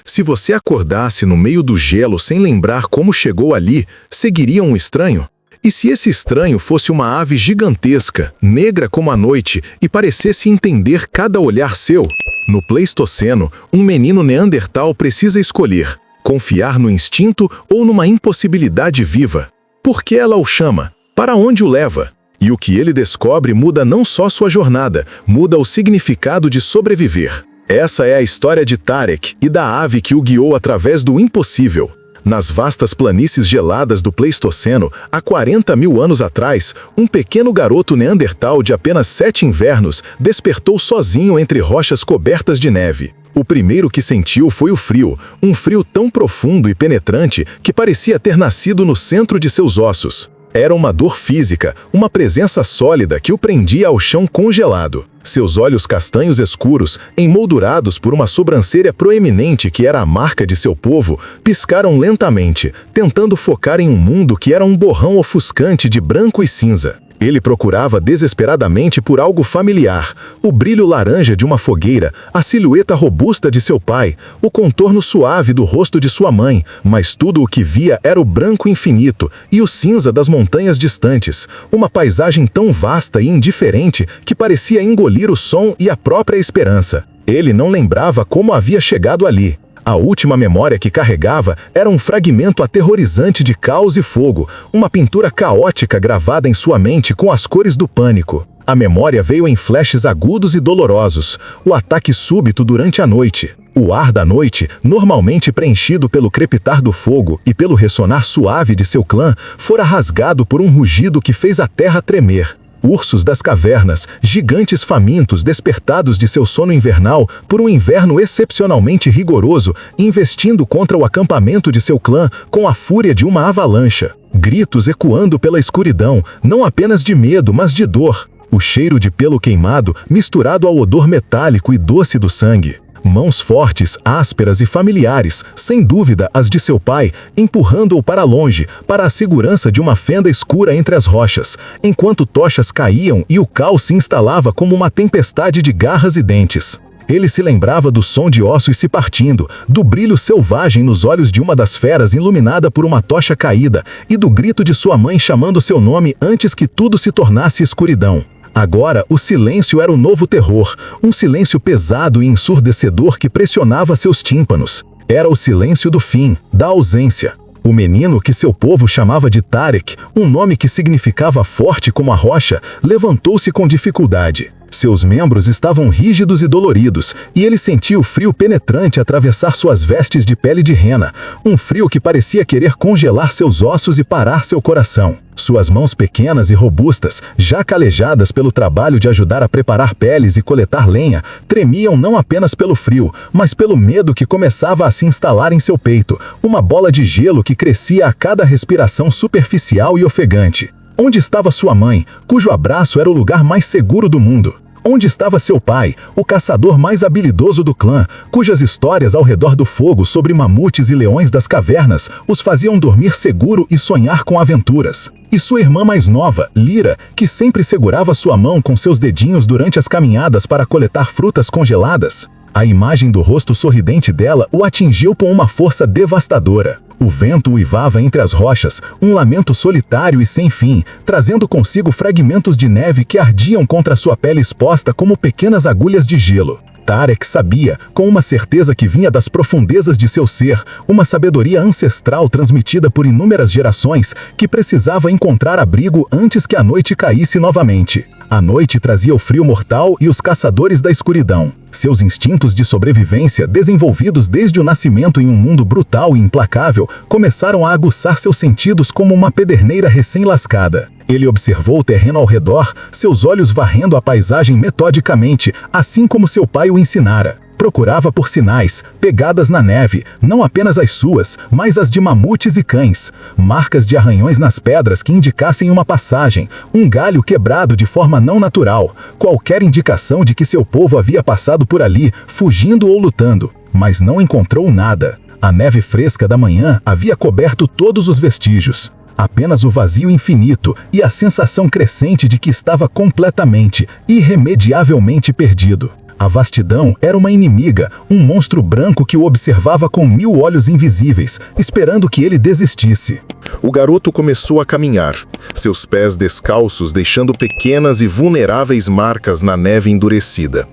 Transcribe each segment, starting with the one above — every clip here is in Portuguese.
Se você acordasse no meio do gelo sem lembrar como chegou ali, seguiria um estranho? E se esse estranho fosse uma ave gigantesca, negra como a noite, e parecesse entender cada olhar seu? No Pleistoceno, um menino neandertal precisa escolher: confiar no instinto ou numa impossibilidade viva. Por que ela o chama? Para onde o leva? E o que ele descobre muda não só sua jornada, muda o significado de sobreviver. Essa é a história de Tarek e da ave que o guiou através do impossível. Nas vastas planícies geladas do Pleistoceno, há 40 mil anos atrás, um pequeno garoto neandertal de apenas 7 invernos despertou sozinho entre rochas cobertas de neve. O primeiro que sentiu foi o frio, um frio tão profundo e penetrante que parecia ter nascido no centro de seus ossos. Era uma dor física, uma presença sólida que o prendia ao chão congelado. Seus olhos castanhos escuros, emoldurados por uma sobrancelha proeminente que era a marca de seu povo, piscaram lentamente, tentando focar em um mundo que era um borrão ofuscante de branco e cinza. Ele procurava desesperadamente por algo familiar: o brilho laranja de uma fogueira, a silhueta robusta de seu pai, o contorno suave do rosto de sua mãe, mas tudo o que via era o branco infinito e o cinza das montanhas distantes, uma paisagem tão vasta e indiferente que parecia engolir o som e a própria esperança. Ele não lembrava como havia chegado ali. A última memória que carregava era um fragmento aterrorizante de caos e fogo, uma pintura caótica gravada em sua mente com as cores do pânico. A memória veio em flashes agudos e dolorosos, o ataque súbito durante a noite. O ar da noite, normalmente preenchido pelo crepitar do fogo e pelo ressonar suave de seu clã, fora rasgado por um rugido que fez a terra tremer. Ursos das cavernas, gigantes famintos despertados de seu sono invernal por um inverno excepcionalmente rigoroso, investindo contra o acampamento de seu clã com a fúria de uma avalanche. Gritos ecoando pela escuridão, não apenas de medo, mas de dor. O cheiro de pelo queimado misturado ao odor metálico e doce do sangue. Mãos fortes, ásperas e familiares, sem dúvida as de seu pai, empurrando-o para longe, para a segurança de uma fenda escura entre as rochas, enquanto tochas caíam e o caos se instalava como uma tempestade de garras e dentes. Ele se lembrava do som de ossos se partindo, do brilho selvagem nos olhos de uma das feras iluminada por uma tocha caída, e do grito de sua mãe chamando seu nome antes que tudo se tornasse escuridão. Agora, o silêncio era o novo terror, um silêncio pesado e ensurdecedor que pressionava seus tímpanos. Era o silêncio do fim, da ausência. O menino que seu povo chamava de Tarek, um nome que significava forte como a rocha, levantou-se com dificuldade. Seus membros estavam rígidos e doloridos, e ele sentia o frio penetrante atravessar suas vestes de pele de rena, um frio que parecia querer congelar seus ossos e parar seu coração. Suas mãos pequenas e robustas, já calejadas pelo trabalho de ajudar a preparar peles e coletar lenha, tremiam não apenas pelo frio, mas pelo medo que começava a se instalar em seu peito, uma bola de gelo que crescia a cada respiração superficial e ofegante. Onde estava sua mãe, cujo abraço era o lugar mais seguro do mundo? Onde estava seu pai, o caçador mais habilidoso do clã, cujas histórias ao redor do fogo sobre mamutes e leões das cavernas os faziam dormir seguro e sonhar com aventuras? E sua irmã mais nova, Lyra, que sempre segurava sua mão com seus dedinhos durante as caminhadas para coletar frutas congeladas? A imagem do rosto sorridente dela o atingiu com uma força devastadora. O vento uivava entre as rochas, um lamento solitário e sem fim, trazendo consigo fragmentos de neve que ardiam contra sua pele exposta como pequenas agulhas de gelo. Tarek sabia, com uma certeza que vinha das profundezas de seu ser, uma sabedoria ancestral transmitida por inúmeras gerações, que precisava encontrar abrigo antes que a noite caísse novamente. A noite trazia o frio mortal e os caçadores da escuridão. Seus instintos de sobrevivência, desenvolvidos desde o nascimento em um mundo brutal e implacável, começaram a aguçar seus sentidos como uma pederneira recém-lascada. Ele observou o terreno ao redor, seus olhos varrendo a paisagem metodicamente, assim como seu pai o ensinara. Procurava por sinais, pegadas na neve, não apenas as suas, mas as de mamutes e cães. Marcas de arranhões nas pedras que indicassem uma passagem, um galho quebrado de forma não natural, qualquer indicação de que seu povo havia passado por ali, fugindo ou lutando. Mas não encontrou nada. A neve fresca da manhã havia coberto todos os vestígios. Apenas o vazio infinito e a sensação crescente de que estava completamente, irremediavelmente perdido. A vastidão era uma inimiga, um monstro branco que o observava com 1000 olhos invisíveis, esperando que ele desistisse. O garoto começou a caminhar, seus pés descalços deixando pequenas e vulneráveis marcas na neve endurecida.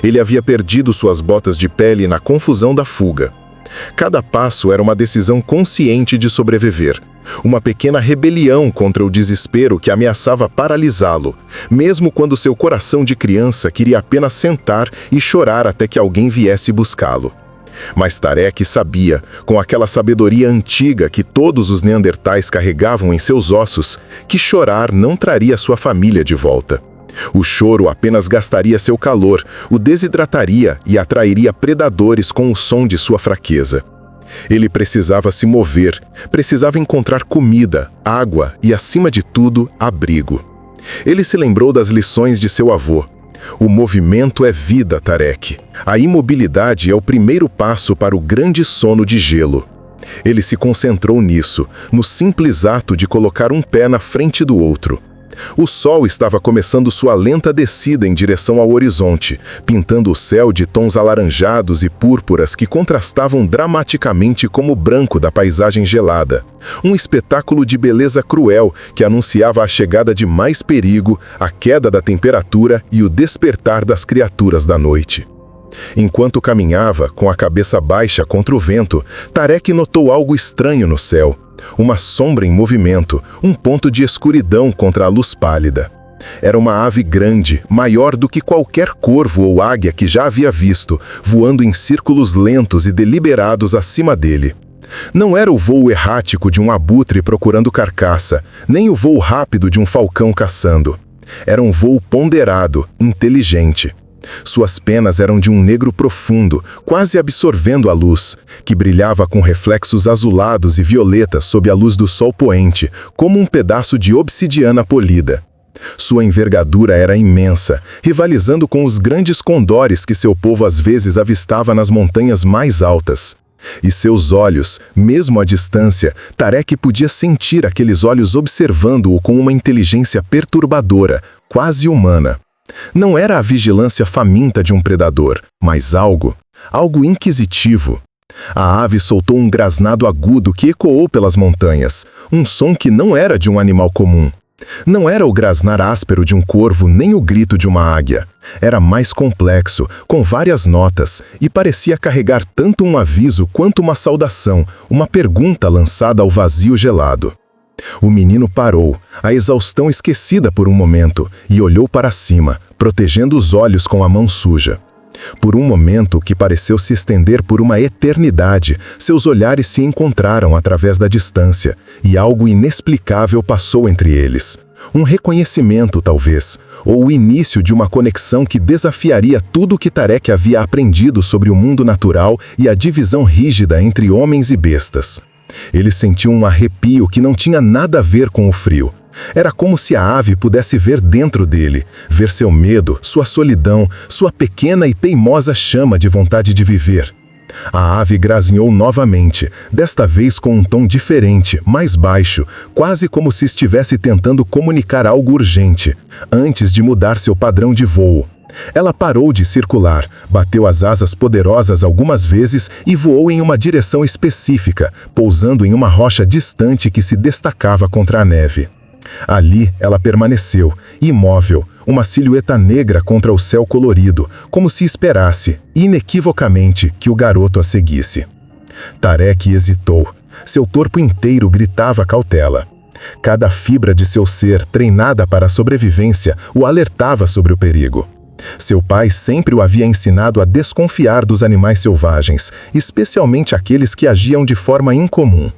Ele havia perdido suas botas de pele na confusão da fuga. Cada passo era uma decisão consciente de sobreviver. Uma pequena rebelião contra o desespero que ameaçava paralisá-lo, mesmo quando seu coração de criança queria apenas sentar e chorar até que alguém viesse buscá-lo. Mas Tarek sabia, com aquela sabedoria antiga que todos os neandertais carregavam em seus ossos, que chorar não traria sua família de volta. O choro apenas gastaria seu calor, o desidrataria e atrairia predadores com o som de sua fraqueza. Ele precisava se mover, precisava encontrar comida, água e, acima de tudo, abrigo. Ele se lembrou das lições de seu avô. O movimento é vida, Tarek. A imobilidade é o primeiro passo para o grande sono de gelo. Ele se concentrou nisso, no simples ato de colocar um pé na frente do outro. O sol estava começando sua lenta descida em direção ao horizonte, pintando o céu de tons alaranjados e púrpuras que contrastavam dramaticamente com o branco da paisagem gelada. Um espetáculo de beleza cruel que anunciava a chegada de mais perigo, a queda da temperatura e o despertar das criaturas da noite. Enquanto caminhava, com a cabeça baixa contra o vento, Tarek notou algo estranho no céu. Uma sombra em movimento, um ponto de escuridão contra a luz pálida. Era uma ave grande, maior do que qualquer corvo ou águia que já havia visto, voando em círculos lentos e deliberados acima dele. Não era o voo errático de um abutre procurando carcaça, nem o voo rápido de um falcão caçando. Era um voo ponderado, inteligente. Suas penas eram de um negro profundo, quase absorvendo a luz, que brilhava com reflexos azulados e violetas sob a luz do sol poente, como um pedaço de obsidiana polida. Sua envergadura era imensa, rivalizando com os grandes condores que seu povo às vezes avistava nas montanhas mais altas. E seus olhos, mesmo à distância, Tarek podia sentir aqueles olhos observando-o com uma inteligência perturbadora, quase humana. Não era a vigilância faminta de um predador, mas algo inquisitivo. A ave soltou um grasnado agudo que ecoou pelas montanhas, um som que não era de um animal comum. Não era o grasnar áspero de um corvo nem o grito de uma águia. Era mais complexo, com várias notas, e parecia carregar tanto um aviso quanto uma saudação, uma pergunta lançada ao vazio gelado. O menino parou, a exaustão esquecida por um momento, e olhou para cima, protegendo os olhos com a mão suja. Por um momento que pareceu se estender por uma eternidade, seus olhares se encontraram através da distância, e algo inexplicável passou entre eles. Um reconhecimento, talvez, ou o início de uma conexão que desafiaria tudo o que Tarek havia aprendido sobre o mundo natural e a divisão rígida entre homens e bestas. Ele sentiu um arrepio que não tinha nada a ver com o frio. Era como se a ave pudesse ver dentro dele, ver seu medo, sua solidão, sua pequena e teimosa chama de vontade de viver. A ave grazinhou novamente, desta vez com um tom diferente, mais baixo, quase como se estivesse tentando comunicar algo urgente, antes de mudar seu padrão de voo. Ela parou de circular, bateu as asas poderosas algumas vezes e voou em uma direção específica, pousando em uma rocha distante que se destacava contra a neve. Ali ela permaneceu, imóvel, uma silhueta negra contra o céu colorido, como se esperasse, inequivocamente, que o garoto a seguisse. Tarek hesitou. Seu corpo inteiro gritava cautela. Cada fibra de seu ser, treinada para a sobrevivência, o alertava sobre o perigo. Seu pai sempre o havia ensinado a desconfiar dos animais selvagens, especialmente aqueles que agiam de forma incomum.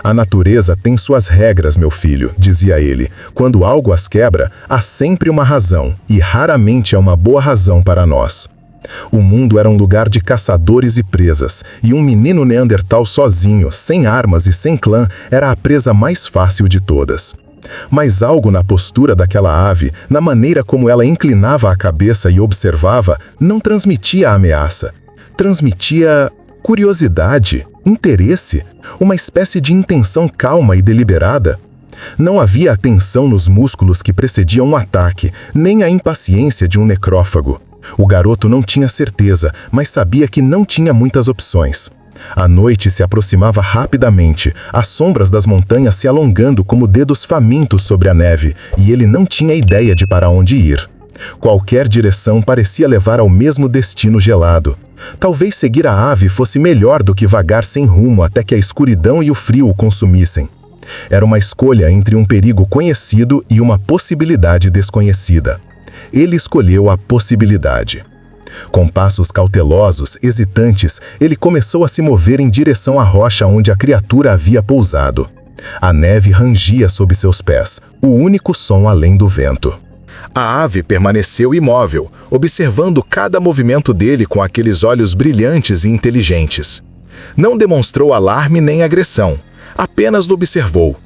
A natureza tem suas regras, meu filho, dizia ele. Quando algo as quebra, há sempre uma razão, e raramente é uma boa razão para nós. O mundo era um lugar de caçadores e presas, e um menino neandertal sozinho, sem armas e sem clã, era a presa mais fácil de todas. Mas algo na postura daquela ave, na maneira como ela inclinava a cabeça e observava, não transmitia ameaça. Transmitia curiosidade, interesse, uma espécie de intenção calma e deliberada. Não havia a tensão nos músculos que precediam um ataque, nem a impaciência de um necrófago. O garoto não tinha certeza, mas sabia que não tinha muitas opções. A noite se aproximava rapidamente, as sombras das montanhas se alongando como dedos famintos sobre a neve, e ele não tinha ideia de para onde ir. Qualquer direção parecia levar ao mesmo destino gelado. Talvez seguir a ave fosse melhor do que vagar sem rumo até que a escuridão e o frio o consumissem. Era uma escolha entre um perigo conhecido e uma possibilidade desconhecida. Ele escolheu a possibilidade. Com passos cautelosos, hesitantes, ele começou a se mover em direção à rocha onde a criatura havia pousado. A neve rangia sob seus pés, o único som além do vento. A ave permaneceu imóvel, observando cada movimento dele com aqueles olhos brilhantes e inteligentes. Não demonstrou alarme nem agressão, apenas o observou.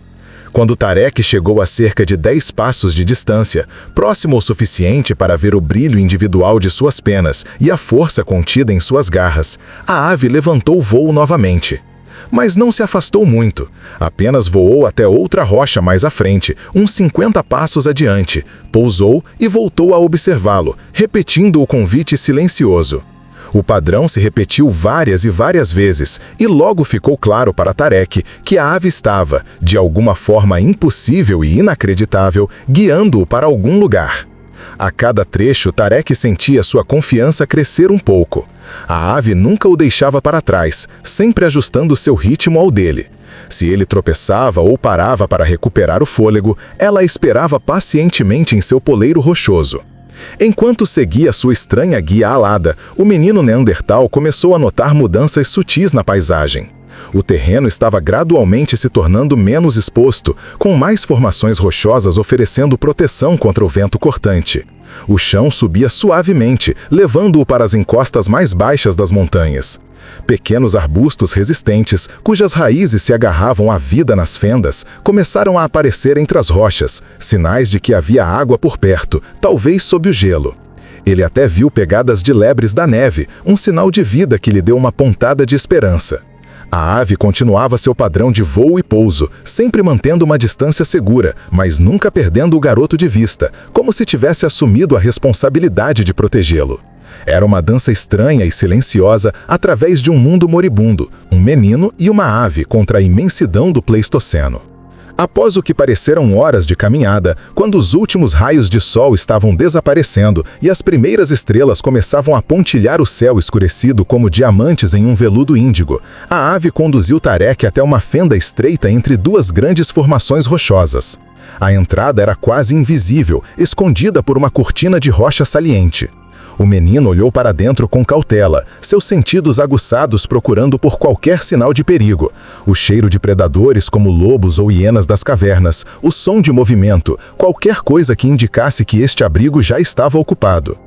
Quando Tarek chegou a cerca de 10 passos de distância, próximo o suficiente para ver o brilho individual de suas penas e a força contida em suas garras, a ave levantou o voo novamente. Mas não se afastou muito, apenas voou até outra rocha mais à frente, uns 50 passos adiante, pousou e voltou a observá-lo, repetindo o convite silencioso. O padrão se repetiu várias e várias vezes, e logo ficou claro para Tarek que a ave estava, de alguma forma impossível e inacreditável, guiando-o para algum lugar. A cada trecho, Tarek sentia sua confiança crescer um pouco. A ave nunca o deixava para trás, sempre ajustando seu ritmo ao dele. Se ele tropeçava ou parava para recuperar o fôlego, ela esperava pacientemente em seu poleiro rochoso. Enquanto seguia sua estranha guia alada, o menino Neandertal começou a notar mudanças sutis na paisagem. O terreno estava gradualmente se tornando menos exposto, com mais formações rochosas oferecendo proteção contra o vento cortante. O chão subia suavemente, levando-o para as encostas mais baixas das montanhas. Pequenos arbustos resistentes, cujas raízes se agarravam à vida nas fendas, começaram a aparecer entre as rochas, sinais de que havia água por perto, talvez sob o gelo. Ele até viu pegadas de lebres da neve, um sinal de vida que lhe deu uma pontada de esperança. A ave continuava seu padrão de voo e pouso, sempre mantendo uma distância segura, mas nunca perdendo o garoto de vista, como se tivesse assumido a responsabilidade de protegê-lo. Era uma dança estranha e silenciosa através de um mundo moribundo, um menino e uma ave contra a imensidão do Pleistoceno. Após o que pareceram horas de caminhada, quando os últimos raios de sol estavam desaparecendo e as primeiras estrelas começavam a pontilhar o céu escurecido como diamantes em um veludo índigo, a ave conduziu Tarek até uma fenda estreita entre duas grandes formações rochosas. A entrada era quase invisível, escondida por uma cortina de rocha saliente. O menino olhou para dentro com cautela, seus sentidos aguçados procurando por qualquer sinal de perigo. O cheiro de predadores como lobos ou hienas das cavernas, o som de movimento, qualquer coisa que indicasse que este abrigo já estava ocupado.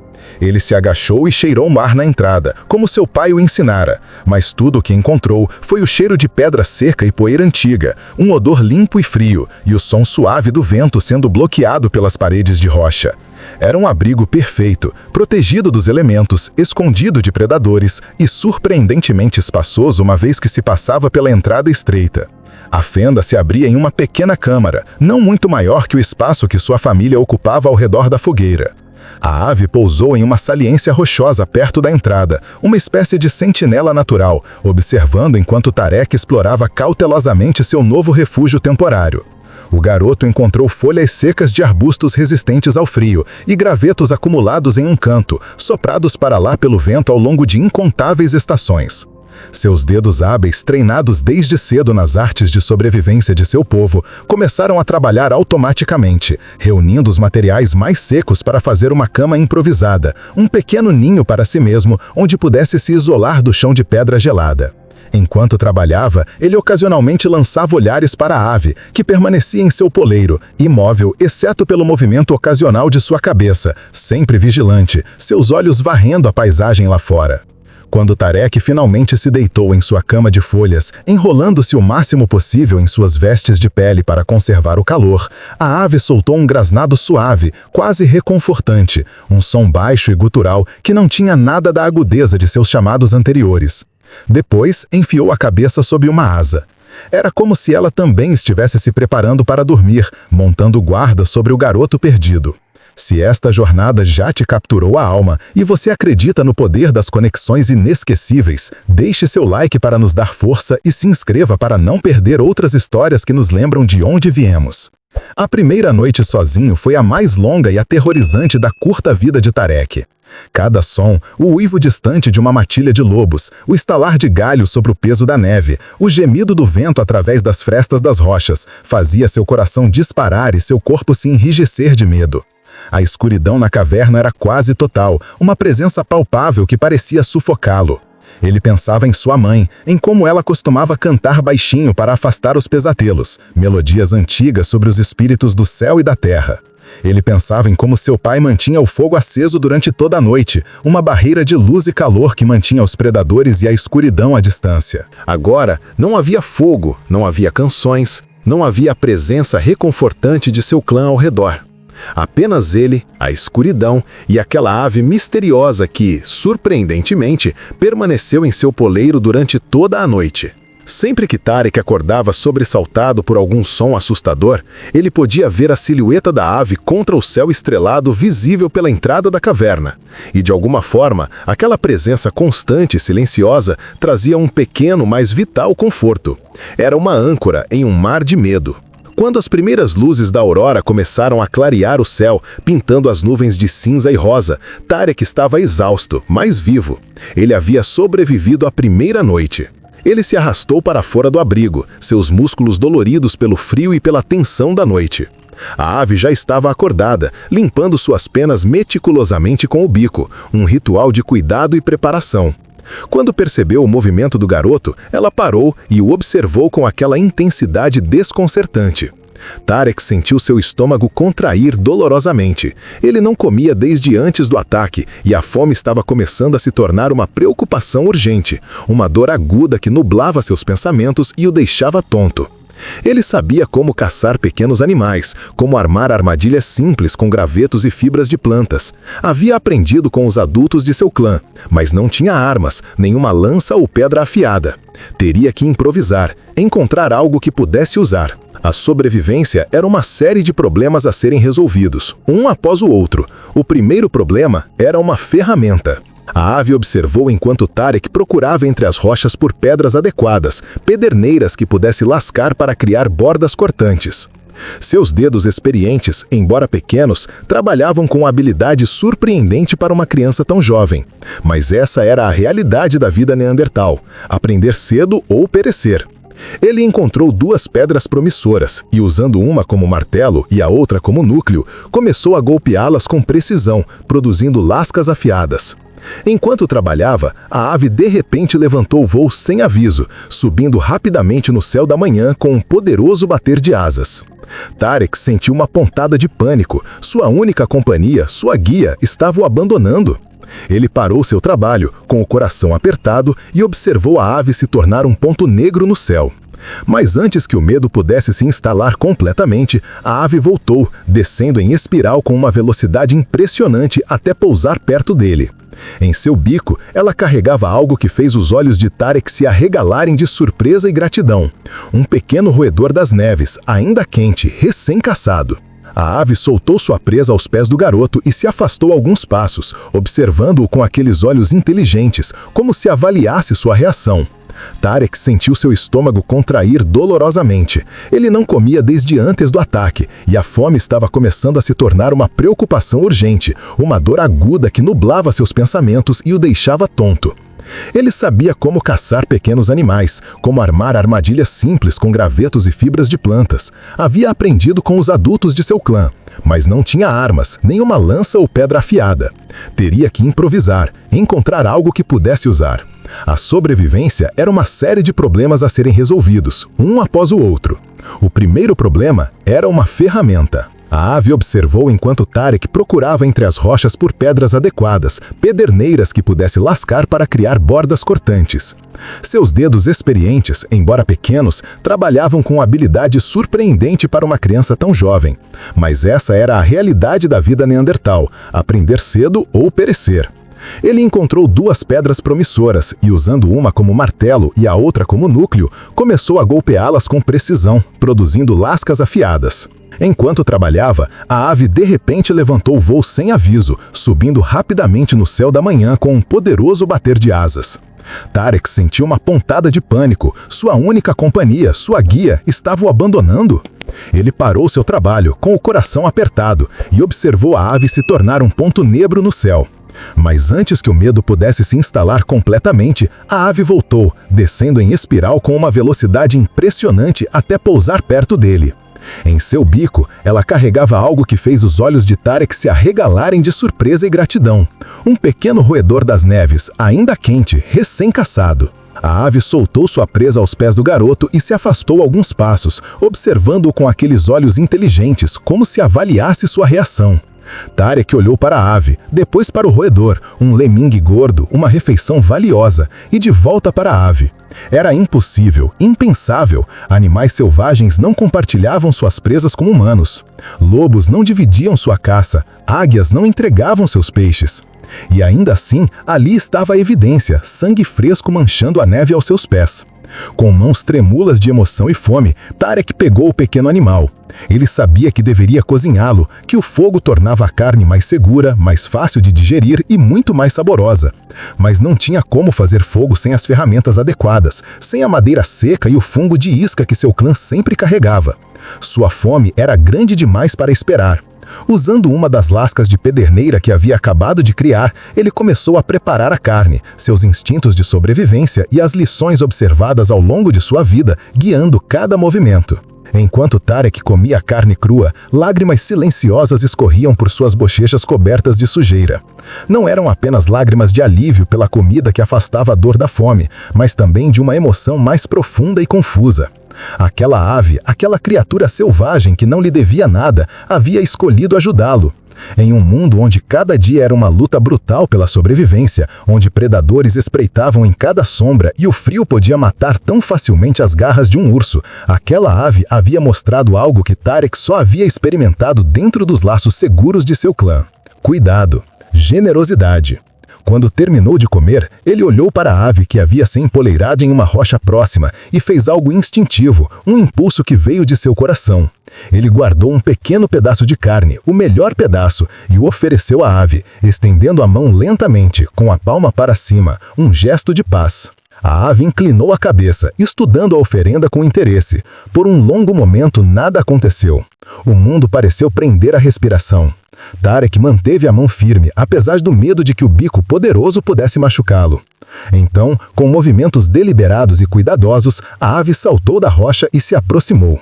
Ele se agachou e cheirou o mar na entrada, como seu pai o ensinara, mas tudo o que encontrou foi o cheiro de pedra seca e poeira antiga, um odor limpo e frio, e o som suave do vento sendo bloqueado pelas paredes de rocha. Era um abrigo perfeito, protegido dos elementos, escondido de predadores e surpreendentemente espaçoso uma vez que se passava pela entrada estreita. A fenda se abria em uma pequena câmara, não muito maior que o espaço que sua família ocupava ao redor da fogueira. A ave pousou em uma saliência rochosa perto da entrada, uma espécie de sentinela natural, observando enquanto Tarek explorava cautelosamente seu novo refúgio temporário. O garoto encontrou folhas secas de arbustos resistentes ao frio e gravetos acumulados em um canto, soprados para lá pelo vento ao longo de incontáveis estações. Seus dedos hábeis, treinados desde cedo nas artes de sobrevivência de seu povo, começaram a trabalhar automaticamente, reunindo os materiais mais secos para fazer uma cama improvisada, um pequeno ninho para si mesmo, onde pudesse se isolar do chão de pedra gelada. Enquanto trabalhava, ele ocasionalmente lançava olhares para a ave, que permanecia em seu poleiro, imóvel exceto pelo movimento ocasional de sua cabeça, sempre vigilante, seus olhos varrendo a paisagem lá fora. Quando Tarek finalmente se deitou em sua cama de folhas, enrolando-se o máximo possível em suas vestes de pele para conservar o calor, a ave soltou um grasnado suave, quase reconfortante, um som baixo e gutural que não tinha nada da agudeza de seus chamados anteriores. Depois, enfiou a cabeça sob uma asa. Era como se ela também estivesse se preparando para dormir, montando guarda sobre o garoto perdido. Se esta jornada já te capturou a alma e você acredita no poder das conexões inesquecíveis, deixe seu like para nos dar força e se inscreva para não perder outras histórias que nos lembram de onde viemos. A primeira noite sozinho foi a mais longa e aterrorizante da curta vida de Tarek. Cada som, o uivo distante de uma matilha de lobos, o estalar de galhos sobre o peso da neve, o gemido do vento através das frestas das rochas, fazia seu coração disparar e seu corpo se enrijecer de medo. A escuridão na caverna era quase total, uma presença palpável que parecia sufocá-lo. Ele pensava em sua mãe, em como ela costumava cantar baixinho para afastar os pesadelos, melodias antigas sobre os espíritos do céu e da terra. Ele pensava em como seu pai mantinha o fogo aceso durante toda a noite, uma barreira de luz e calor que mantinha os predadores e a escuridão à distância. Agora, não havia fogo, não havia canções, não havia a presença reconfortante de seu clã ao redor. Apenas ele, a escuridão e aquela ave misteriosa que, surpreendentemente, permaneceu em seu poleiro durante toda a noite. Sempre que Tarek acordava sobressaltado por algum som assustador, ele podia ver a silhueta da ave contra o céu estrelado visível pela entrada da caverna. E de alguma forma, aquela presença constante e silenciosa trazia um pequeno, mas vital conforto. Era uma âncora em um mar de medo. Quando as primeiras luzes da aurora começaram a clarear o céu, pintando as nuvens de cinza e rosa, Tarek estava exausto, mas vivo. Ele havia sobrevivido à primeira noite. Ele se arrastou para fora do abrigo, seus músculos doloridos pelo frio e pela tensão da noite. A ave já estava acordada, limpando suas penas meticulosamente com o bico, um ritual de cuidado e preparação. Quando percebeu o movimento do garoto, ela parou e o observou com aquela intensidade desconcertante. Tarek sentiu seu estômago contrair dolorosamente. Ele não comia desde antes do ataque e a fome estava começando a se tornar uma preocupação urgente, uma dor aguda que nublava seus pensamentos e o deixava tonto. Ele sabia como caçar pequenos animais, como armar armadilhas simples com gravetos e fibras de plantas. Havia aprendido com os adultos de seu clã, mas não tinha armas, nenhuma lança ou pedra afiada. Teria que improvisar, encontrar algo que pudesse usar. A sobrevivência era uma série de problemas a serem resolvidos, um após o outro. O primeiro problema era uma ferramenta. A ave observou enquanto Tarek procurava entre as rochas por pedras adequadas, pederneiras que pudesse lascar para criar bordas cortantes. Seus dedos experientes, embora pequenos, trabalhavam com habilidade surpreendente para uma criança tão jovem. Mas essa era a realidade da vida neandertal: aprender cedo ou perecer. Ele encontrou duas pedras promissoras e, usando uma como martelo e a outra como núcleo, começou a golpeá-las com precisão, produzindo lascas afiadas. Enquanto trabalhava, a ave de repente levantou o voo sem aviso, subindo rapidamente no céu da manhã com um poderoso bater de asas. Tarek sentiu uma pontada de pânico. Sua única companhia, sua guia, estava o abandonando. Ele parou seu trabalho, com o coração apertado, e observou a ave se tornar um ponto negro no céu. Mas antes que o medo pudesse se instalar completamente, a ave voltou, descendo em espiral com uma velocidade impressionante até pousar perto dele. Em seu bico, ela carregava algo que fez os olhos de Tarek se arregalarem de surpresa e gratidão. Um pequeno roedor das neves, ainda quente, recém-caçado. A ave soltou sua presa aos pés do garoto e se afastou alguns passos, observando-o com aqueles olhos inteligentes, como se avaliasse sua reação. Tarek sentiu seu estômago contrair dolorosamente. Ele não comia desde antes do ataque, e a fome estava começando a se tornar uma preocupação urgente, uma dor aguda que nublava seus pensamentos e o deixava tonto. Ele sabia como caçar pequenos animais, como armar armadilhas simples com gravetos e fibras de plantas. Havia aprendido com os adultos de seu clã, mas não tinha armas, nem uma lança ou pedra afiada. Teria que improvisar, encontrar algo que pudesse usar. A sobrevivência era uma série de problemas a serem resolvidos, um após o outro. O primeiro problema era uma ferramenta. A ave observou enquanto Tarek procurava entre as rochas por pedras adequadas, pederneiras que pudesse lascar para criar bordas cortantes. Seus dedos experientes, embora pequenos, trabalhavam com habilidade surpreendente para uma criança tão jovem. Mas essa era a realidade da vida neandertal: aprender cedo ou perecer. Ele encontrou duas pedras promissoras e, usando uma como martelo e a outra como núcleo, começou a golpeá-las com precisão, produzindo lascas afiadas. Enquanto trabalhava, a ave de repente levantou o voo sem aviso, subindo rapidamente no céu da manhã com um poderoso bater de asas. Tarek sentiu uma pontada de pânico. Sua única companhia, sua guia, estava o abandonando. Ele parou seu trabalho, com o coração apertado, e observou a ave se tornar um ponto negro no céu. Mas antes que o medo pudesse se instalar completamente, a ave voltou, descendo em espiral com uma velocidade impressionante até pousar perto dele. Em seu bico, ela carregava algo que fez os olhos de Tarek se arregalarem de surpresa e gratidão. Um pequeno roedor das neves, ainda quente, recém-caçado. A ave soltou sua presa aos pés do garoto e se afastou alguns passos, observando-o com aqueles olhos inteligentes, como se avaliasse sua reação. Tarek olhou para a ave, depois para o roedor, um lemingue gordo, uma refeição valiosa, e de volta para a ave. Era impossível, impensável. Animais selvagens não compartilhavam suas presas com humanos. Lobos não dividiam sua caça. Águias não entregavam seus peixes. E ainda assim, ali estava a evidência, sangue fresco manchando a neve aos seus pés. Com mãos tremúlas de emoção e fome, Tarek pegou o pequeno animal. Ele sabia que deveria cozinhá-lo, que o fogo tornava a carne mais segura, mais fácil de digerir e muito mais saborosa. Mas não tinha como fazer fogo sem as ferramentas adequadas, sem a madeira seca e o fungo de isca que seu clã sempre carregava. Sua fome era grande demais para esperar. Usando uma das lascas de pederneira que havia acabado de criar, ele começou a preparar a carne, seus instintos de sobrevivência e as lições observadas ao longo de sua vida, guiando cada movimento. Enquanto Tarek comia a carne crua, lágrimas silenciosas escorriam por suas bochechas cobertas de sujeira. Não eram apenas lágrimas de alívio pela comida que afastava a dor da fome, mas também de uma emoção mais profunda e confusa. Aquela ave, aquela criatura selvagem que não lhe devia nada, havia escolhido ajudá-lo. Em um mundo onde cada dia era uma luta brutal pela sobrevivência, onde predadores espreitavam em cada sombra e o frio podia matar tão facilmente as garras de um urso, aquela ave havia mostrado algo que Tarek só havia experimentado dentro dos laços seguros de seu clã. Cuidado, generosidade. Quando terminou de comer, ele olhou para a ave que havia se empoleirado em uma rocha próxima e fez algo instintivo, um impulso que veio de seu coração. Ele guardou um pequeno pedaço de carne, o melhor pedaço, e o ofereceu à ave, estendendo a mão lentamente, com a palma para cima, um gesto de paz. A ave inclinou a cabeça, estudando a oferenda com interesse. Por um longo momento, nada aconteceu. O mundo pareceu prender a respiração. Tarek manteve a mão firme, apesar do medo de que o bico poderoso pudesse machucá-lo. Então, com movimentos deliberados e cuidadosos, a ave saltou da rocha e se aproximou.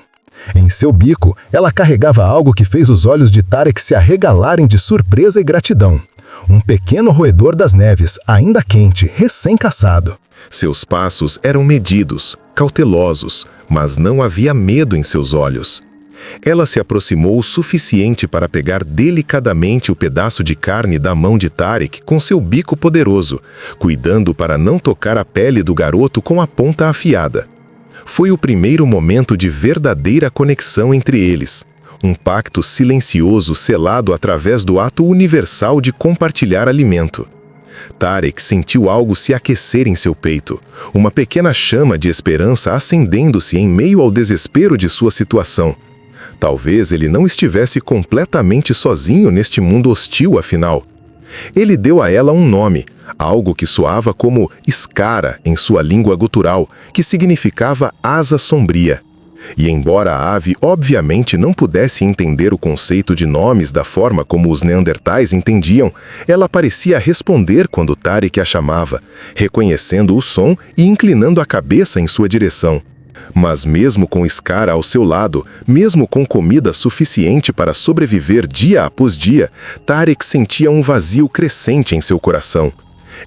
Em seu bico, ela carregava algo que fez os olhos de Tarek se arregalarem de surpresa e gratidão. Um pequeno roedor das neves, ainda quente, recém-caçado. Seus passos eram medidos, cautelosos, mas não havia medo em seus olhos. Ela se aproximou o suficiente para pegar delicadamente o pedaço de carne da mão de Tarek com seu bico poderoso, cuidando para não tocar a pele do garoto com a ponta afiada. Foi o primeiro momento de verdadeira conexão entre eles. Um pacto silencioso selado através do ato universal de compartilhar alimento. Tarek sentiu algo se aquecer em seu peito, uma pequena chama de esperança acendendo-se em meio ao desespero de sua situação. Talvez ele não estivesse completamente sozinho neste mundo hostil, afinal. Ele deu a ela um nome, algo que soava como Skara em sua língua gutural, que significava asa sombria. E embora a ave obviamente não pudesse entender o conceito de nomes da forma como os neandertais entendiam, ela parecia responder quando Tarek a chamava, reconhecendo o som e inclinando a cabeça em sua direção. Mas mesmo com Skara ao seu lado, mesmo com comida suficiente para sobreviver dia após dia, Tarek sentia um vazio crescente em seu coração.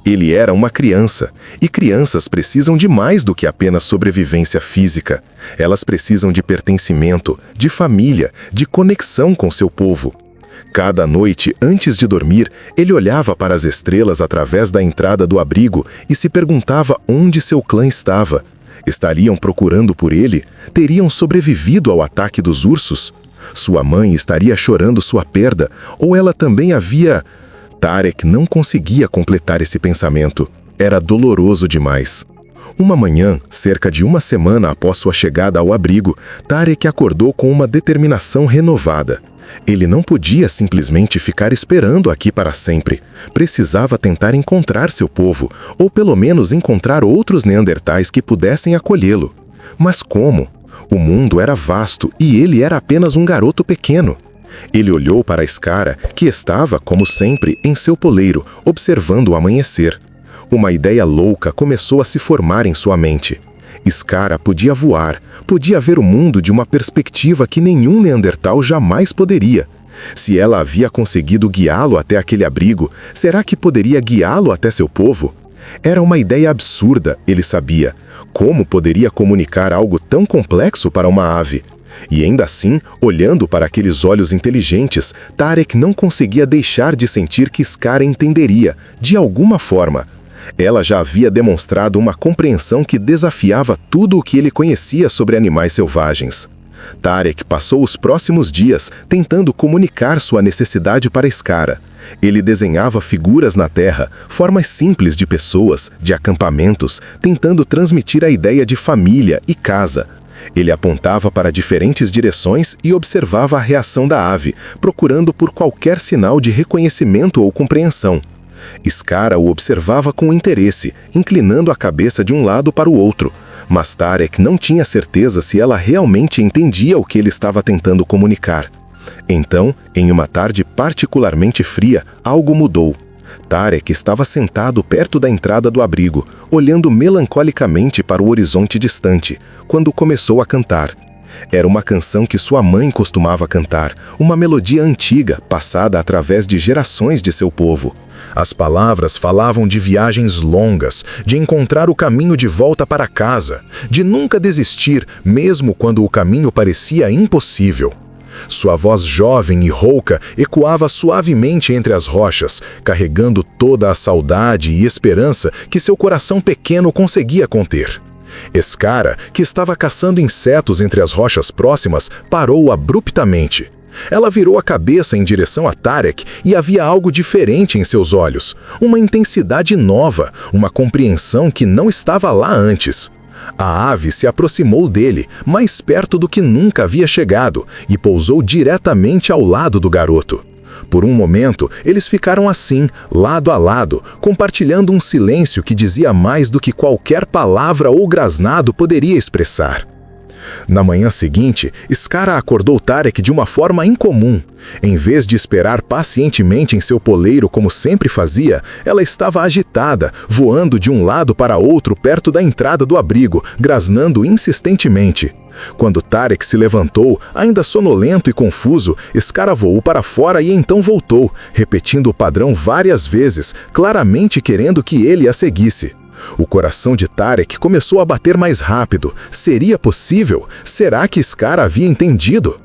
Ele era uma criança, e crianças precisam de mais do que apenas sobrevivência física. Elas precisam de pertencimento, de família, de conexão com seu povo. Cada noite, antes de dormir, ele olhava para as estrelas através da entrada do abrigo e se perguntava onde seu clã estava. Estariam procurando por ele? Teriam sobrevivido ao ataque dos ursos? Sua mãe estaria chorando sua perda, ou ela também havia... Tarek não conseguia completar esse pensamento. Era doloroso demais. Uma manhã, cerca de uma semana após sua chegada ao abrigo, Tarek acordou com uma determinação renovada. Ele não podia simplesmente ficar esperando aqui para sempre. Precisava tentar encontrar seu povo, ou pelo menos encontrar outros neandertais que pudessem acolhê-lo. Mas como? O mundo era vasto e ele era apenas um garoto pequeno. Ele olhou para Skara, que estava, como sempre, em seu poleiro, observando o amanhecer. Uma ideia louca começou a se formar em sua mente. Skara podia voar, podia ver o mundo de uma perspectiva que nenhum neandertal jamais poderia. Se ela havia conseguido guiá-lo até aquele abrigo, será que poderia guiá-lo até seu povo? Era uma ideia absurda, ele sabia. Como poderia comunicar algo tão complexo para uma ave? E ainda assim, olhando para aqueles olhos inteligentes, Tarek não conseguia deixar de sentir que Skara entenderia, de alguma forma. Ela já havia demonstrado uma compreensão que desafiava tudo o que ele conhecia sobre animais selvagens. Tarek passou os próximos dias tentando comunicar sua necessidade para Skara. Ele desenhava figuras na terra, formas simples de pessoas, de acampamentos, tentando transmitir a ideia de família e casa. Ele apontava para diferentes direções e observava a reação da ave, procurando por qualquer sinal de reconhecimento ou compreensão. Skara o observava com interesse, inclinando a cabeça de um lado para o outro, mas Tarek não tinha certeza se ela realmente entendia o que ele estava tentando comunicar. Então, em uma tarde particularmente fria, algo mudou. Tarek estava sentado perto da entrada do abrigo, olhando melancolicamente para o horizonte distante, quando começou a cantar. Era uma canção que sua mãe costumava cantar, uma melodia antiga, passada através de gerações de seu povo. As palavras falavam de viagens longas, de encontrar o caminho de volta para casa, de nunca desistir, mesmo quando o caminho parecia impossível. Sua voz jovem e rouca ecoava suavemente entre as rochas, carregando toda a saudade e esperança que seu coração pequeno conseguia conter. Skara, que estava caçando insetos entre as rochas próximas, parou abruptamente. Ela virou a cabeça em direção a Tarek e havia algo diferente em seus olhos, uma intensidade nova, uma compreensão que não estava lá antes. A ave se aproximou dele, mais perto do que nunca havia chegado, e pousou diretamente ao lado do garoto. Por um momento, eles ficaram assim, lado a lado, compartilhando um silêncio que dizia mais do que qualquer palavra ou grasnado poderia expressar. Na manhã seguinte, Skara acordou Tarek de uma forma incomum. Em vez de esperar pacientemente em seu poleiro como sempre fazia, ela estava agitada, voando de um lado para outro perto da entrada do abrigo, grasnando insistentemente. Quando Tarek se levantou, ainda sonolento e confuso, Skara voou para fora e então voltou, repetindo o padrão várias vezes, claramente querendo que ele a seguisse. O coração de Tarek começou a bater mais rápido. Seria possível? Será que Skara havia entendido?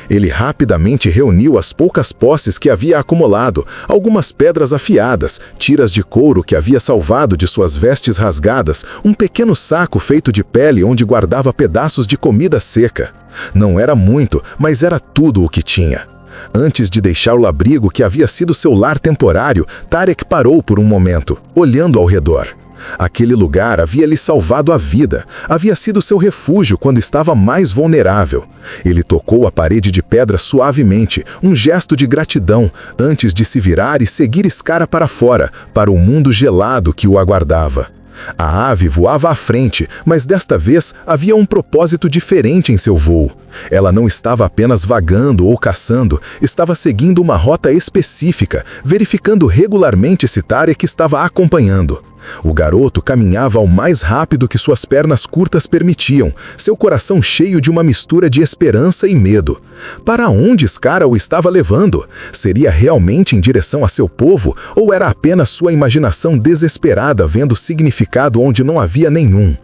Ele rapidamente reuniu as poucas posses que havia acumulado, algumas pedras afiadas, tiras de couro que havia salvado de suas vestes rasgadas, um pequeno saco feito de pele onde guardava pedaços de comida seca. Não era muito, mas era tudo o que tinha. Antes de deixar o abrigo que havia sido seu lar temporário, Tarek parou por um momento, olhando ao redor. Aquele lugar havia lhe salvado a vida, havia sido seu refúgio quando estava mais vulnerável. Ele tocou a parede de pedra suavemente, um gesto de gratidão, antes de se virar e seguir Skara para fora, para o mundo gelado que o aguardava. A ave voava à frente, mas desta vez havia um propósito diferente em seu voo. Ela não estava apenas vagando ou caçando, estava seguindo uma rota específica, verificando regularmente se Tarek estava acompanhando. O garoto caminhava ao mais rápido que suas pernas curtas permitiam, seu coração cheio de uma mistura de esperança e medo. Para onde Skara o estava levando? Seria realmente em direção a seu povo, ou era apenas sua imaginação desesperada vendo significado onde não havia nenhum?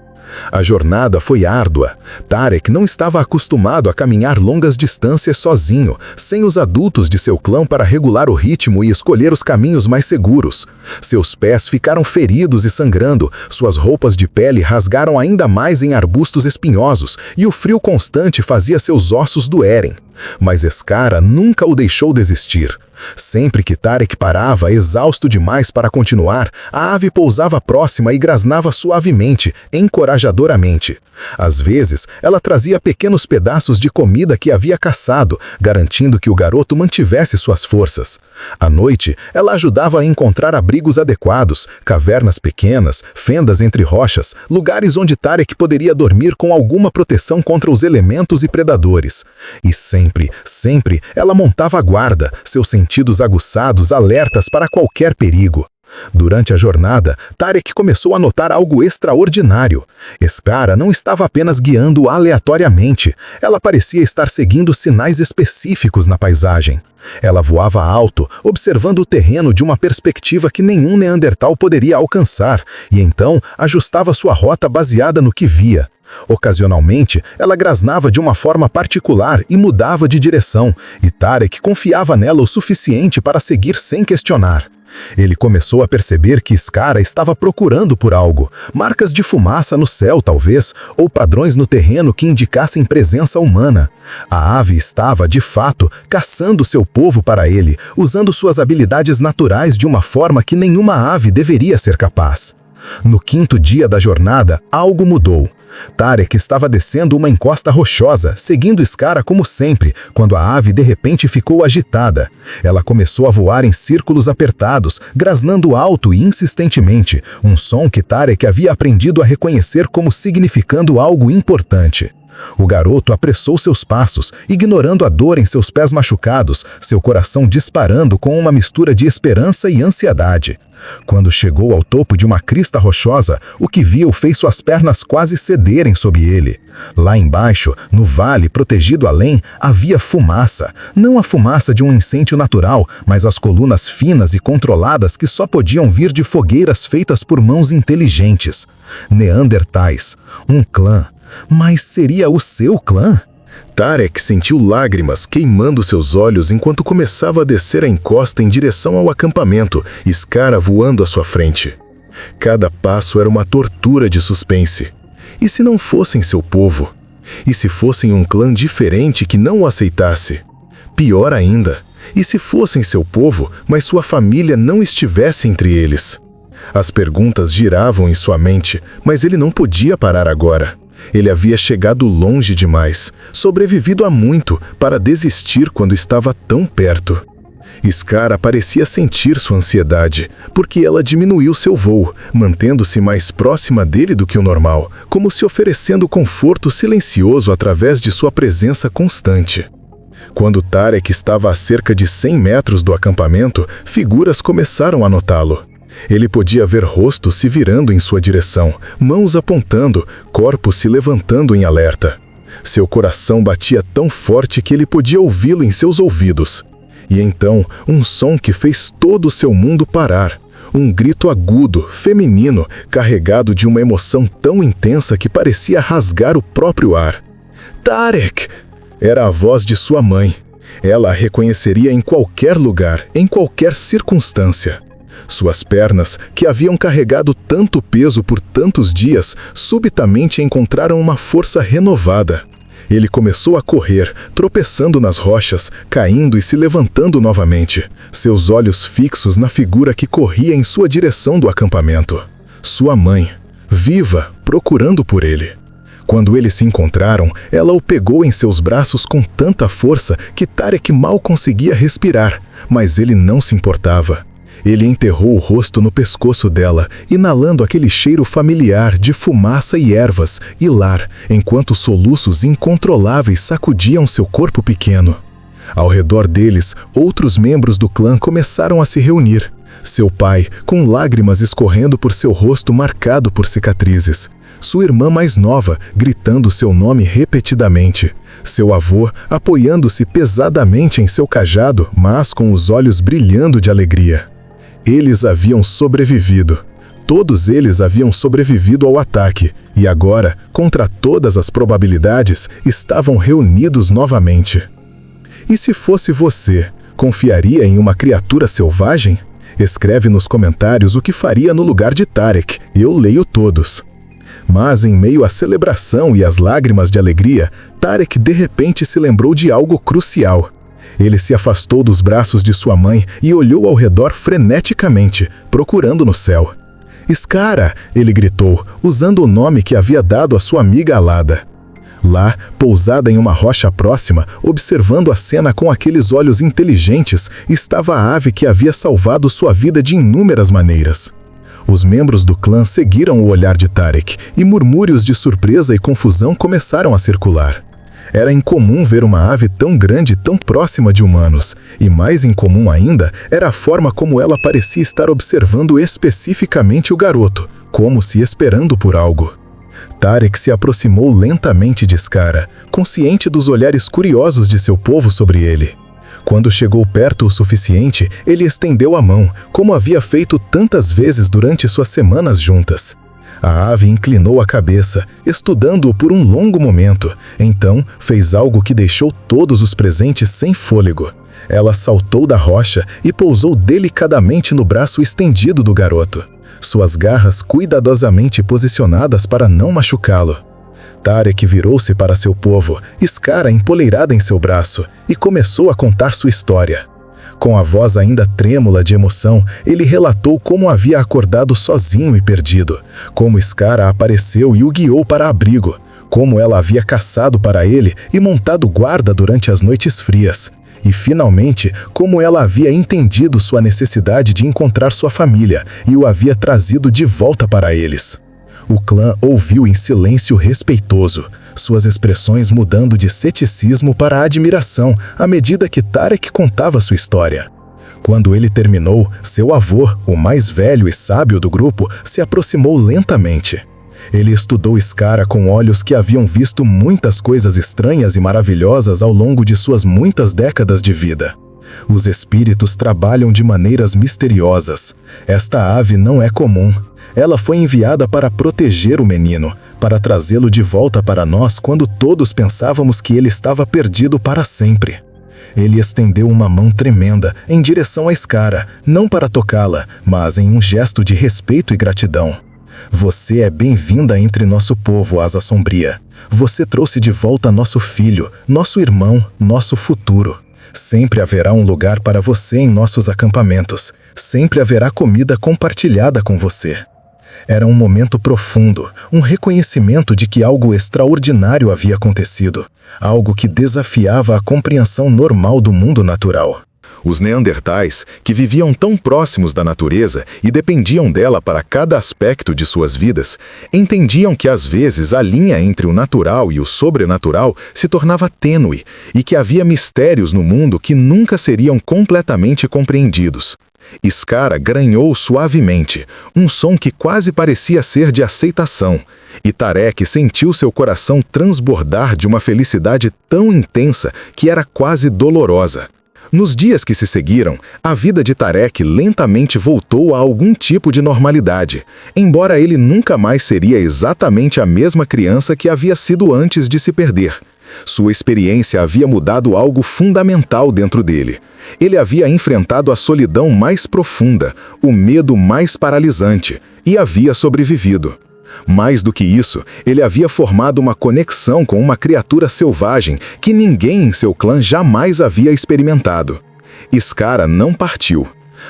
A jornada foi árdua. Tarek não estava acostumado a caminhar longas distâncias sozinho, sem os adultos de seu clã para regular o ritmo e escolher os caminhos mais seguros. Seus pés ficaram feridos e sangrando, suas roupas de pele rasgaram ainda mais em arbustos espinhosos e o frio constante fazia seus ossos doerem. Mas Skara nunca o deixou desistir. Sempre que Tarek parava, exausto demais para continuar, a ave pousava próxima e grasnava suavemente, encorajadoramente. Às vezes, ela trazia pequenos pedaços de comida que havia caçado, garantindo que o garoto mantivesse suas forças. À noite, ela ajudava a encontrar abrigos adequados, cavernas pequenas, fendas entre rochas, lugares onde Tarek poderia dormir com alguma proteção contra os elementos e predadores. E sempre, sempre, ela montava a guarda, seus sentidos aguçados, alertas para qualquer perigo. Durante a jornada, Tarek começou a notar algo extraordinário. Skara não estava apenas guiando aleatoriamente, ela parecia estar seguindo sinais específicos na paisagem. Ela voava alto, observando o terreno de uma perspectiva que nenhum Neandertal poderia alcançar, e então ajustava sua rota baseada no que via. Ocasionalmente, ela grasnava de uma forma particular e mudava de direção, e Tarek confiava nela o suficiente para seguir sem questionar. Ele começou a perceber que Skara estava procurando por algo, marcas de fumaça no céu talvez, ou padrões no terreno que indicassem presença humana. A ave estava, de fato, caçando seu povo para ele, usando suas habilidades naturais de uma forma que nenhuma ave deveria ser capaz. No quinto dia da jornada, algo mudou. Tarek estava descendo uma encosta rochosa, seguindo Skara como sempre, quando a ave de repente ficou agitada. Ela começou a voar em círculos apertados, grasnando alto e insistentemente, um som que Tarek havia aprendido a reconhecer como significando algo importante. O garoto apressou seus passos, ignorando a dor em seus pés machucados, seu coração disparando com uma mistura de esperança e ansiedade. Quando chegou ao topo de uma crista rochosa, o que viu fez suas pernas quase cederem sob ele. Lá embaixo, no vale protegido além, havia fumaça. Não a fumaça de um incêndio natural, mas as colunas finas e controladas que só podiam vir de fogueiras feitas por mãos inteligentes. Neandertais. Um clã. Mas seria o seu clã? Tarek sentiu lágrimas queimando seus olhos enquanto começava a descer a encosta em direção ao acampamento, Skara voando à sua frente. Cada passo era uma tortura de suspense. E se não fossem seu povo? E se fossem um clã diferente que não o aceitasse? Pior ainda, e se fossem seu povo, mas sua família não estivesse entre eles? As perguntas giravam em sua mente, mas ele não podia parar agora. Ele havia chegado longe demais, sobrevivido a muito, para desistir quando estava tão perto. Skara parecia sentir sua ansiedade, porque ela diminuiu seu voo, mantendo-se mais próxima dele do que o normal, como se oferecendo conforto silencioso através de sua presença constante. Quando Tarek estava a cerca de 100 metros do acampamento, figuras começaram a notá-lo. Ele podia ver rostos se virando em sua direção, mãos apontando, corpos se levantando em alerta. Seu coração batia tão forte que ele podia ouvi-lo em seus ouvidos. E então, um som que fez todo o seu mundo parar. Um grito agudo, feminino, carregado de uma emoção tão intensa que parecia rasgar o próprio ar. Tarek! Era a voz de sua mãe. Ela a reconheceria em qualquer lugar, em qualquer circunstância. Suas pernas, que haviam carregado tanto peso por tantos dias, subitamente encontraram uma força renovada. Ele começou a correr, tropeçando nas rochas, caindo e se levantando novamente, seus olhos fixos na figura que corria em sua direção do acampamento. Sua mãe, viva, procurando por ele. Quando eles se encontraram, ela o pegou em seus braços com tanta força que Tarek mal conseguia respirar, mas ele não se importava. Ele enterrou o rosto no pescoço dela, inalando aquele cheiro familiar de fumaça e ervas e lar, enquanto soluços incontroláveis sacudiam seu corpo pequeno. Ao redor deles, outros membros do clã começaram a se reunir. Seu pai, com lágrimas escorrendo por seu rosto marcado por cicatrizes. Sua irmã mais nova, gritando seu nome repetidamente. Seu avô, apoiando-se pesadamente em seu cajado, mas com os olhos brilhando de alegria. Eles haviam sobrevivido. Todos eles haviam sobrevivido ao ataque, e agora, contra todas as probabilidades, estavam reunidos novamente. E se fosse você, confiaria em uma criatura selvagem? Escreve nos comentários o que faria no lugar de Tarek, eu leio todos. Mas em meio à celebração e às lágrimas de alegria, Tarek de repente se lembrou de algo crucial. Ele se afastou dos braços de sua mãe e olhou ao redor freneticamente, procurando no céu. Skara! Ele gritou, usando o nome que havia dado à sua amiga alada. Lá, pousada em uma rocha próxima, observando a cena com aqueles olhos inteligentes, estava a ave que havia salvado sua vida de inúmeras maneiras. Os membros do clã seguiram o olhar de Tarek e murmúrios de surpresa e confusão começaram a circular. Era incomum ver uma ave tão grande tão próxima de humanos, e mais incomum ainda era a forma como ela parecia estar observando especificamente o garoto, como se esperando por algo. Tarek se aproximou lentamente de Skara, consciente dos olhares curiosos de seu povo sobre ele. Quando chegou perto o suficiente, ele estendeu a mão, como havia feito tantas vezes durante suas semanas juntas. A ave inclinou a cabeça, estudando-o por um longo momento. Então, fez algo que deixou todos os presentes sem fôlego. Ela saltou da rocha e pousou delicadamente no braço estendido do garoto, suas garras cuidadosamente posicionadas para não machucá-lo. Tarek virou-se para seu povo, Skara empoleirada em seu braço, e começou a contar sua história. Com a voz ainda trêmula de emoção, ele relatou como havia acordado sozinho e perdido, como Skara apareceu e o guiou para abrigo, como ela havia caçado para ele e montado guarda durante as noites frias, e finalmente como ela havia entendido sua necessidade de encontrar sua família e o havia trazido de volta para eles. O clã ouviu em silêncio respeitoso, suas expressões mudando de ceticismo para admiração à medida que Tarek contava sua história. Quando ele terminou, seu avô, o mais velho e sábio do grupo, se aproximou lentamente. Ele estudou Skara com olhos que haviam visto muitas coisas estranhas e maravilhosas ao longo de suas muitas décadas de vida. Os espíritos trabalham de maneiras misteriosas. Esta ave não é comum. Ela foi enviada para proteger o menino, para trazê-lo de volta para nós quando todos pensávamos que ele estava perdido para sempre. Ele estendeu uma mão tremenda em direção a Skara, não para tocá-la, mas em um gesto de respeito e gratidão. Você é bem-vinda entre nosso povo, Asa Sombria. Você trouxe de volta nosso filho, nosso irmão, nosso futuro. Sempre haverá um lugar para você em nossos acampamentos. Sempre haverá comida compartilhada com você. Era um momento profundo, um reconhecimento de que algo extraordinário havia acontecido, algo que desafiava a compreensão normal do mundo natural. Os neandertais, que viviam tão próximos da natureza e dependiam dela para cada aspecto de suas vidas, entendiam que às vezes a linha entre o natural e o sobrenatural se tornava tênue e que havia mistérios no mundo que nunca seriam completamente compreendidos. Skara granhou suavemente, um som que quase parecia ser de aceitação, e Tarek sentiu seu coração transbordar de uma felicidade tão intensa que era quase dolorosa. Nos dias que se seguiram, a vida de Tarek lentamente voltou a algum tipo de normalidade, embora ele nunca mais seria exatamente a mesma criança que havia sido antes de se perder. Sua experiência havia mudado algo fundamental dentro dele. Ele havia enfrentado a solidão mais profunda, o medo mais paralisante, e havia sobrevivido. Mais do que isso, ele havia formado uma conexão com uma criatura selvagem que ninguém em seu clã jamais havia experimentado. Skara não partiu.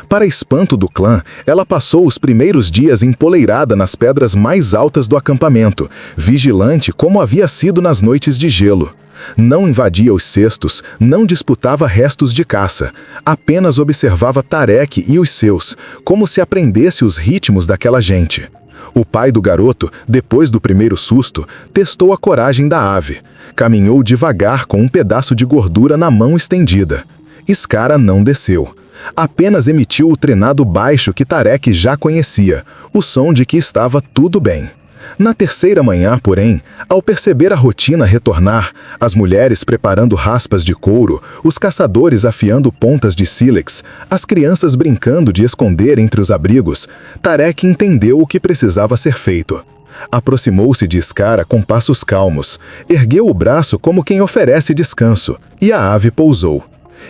Para espanto do clã, ela passou os primeiros dias empoleirada nas pedras mais altas do acampamento, vigilante como havia sido nas noites de gelo. Não invadia os cestos, não disputava restos de caça, apenas observava Tarek e os seus, como se aprendesse os ritmos daquela gente. O pai do garoto, depois do primeiro susto, testou a coragem da ave. Caminhou devagar com um pedaço de gordura na mão estendida. Skara não desceu. Apenas emitiu o trenado baixo que Tarek já conhecia, o som de que estava tudo bem. Na terceira manhã, porém, ao perceber a rotina retornar, as mulheres preparando raspas de couro, os caçadores afiando pontas de sílex, as crianças brincando de esconder entre os abrigos, Tarek entendeu o que precisava ser feito. Aproximou-se de Skara com passos calmos, ergueu o braço como quem oferece descanso, e a ave pousou.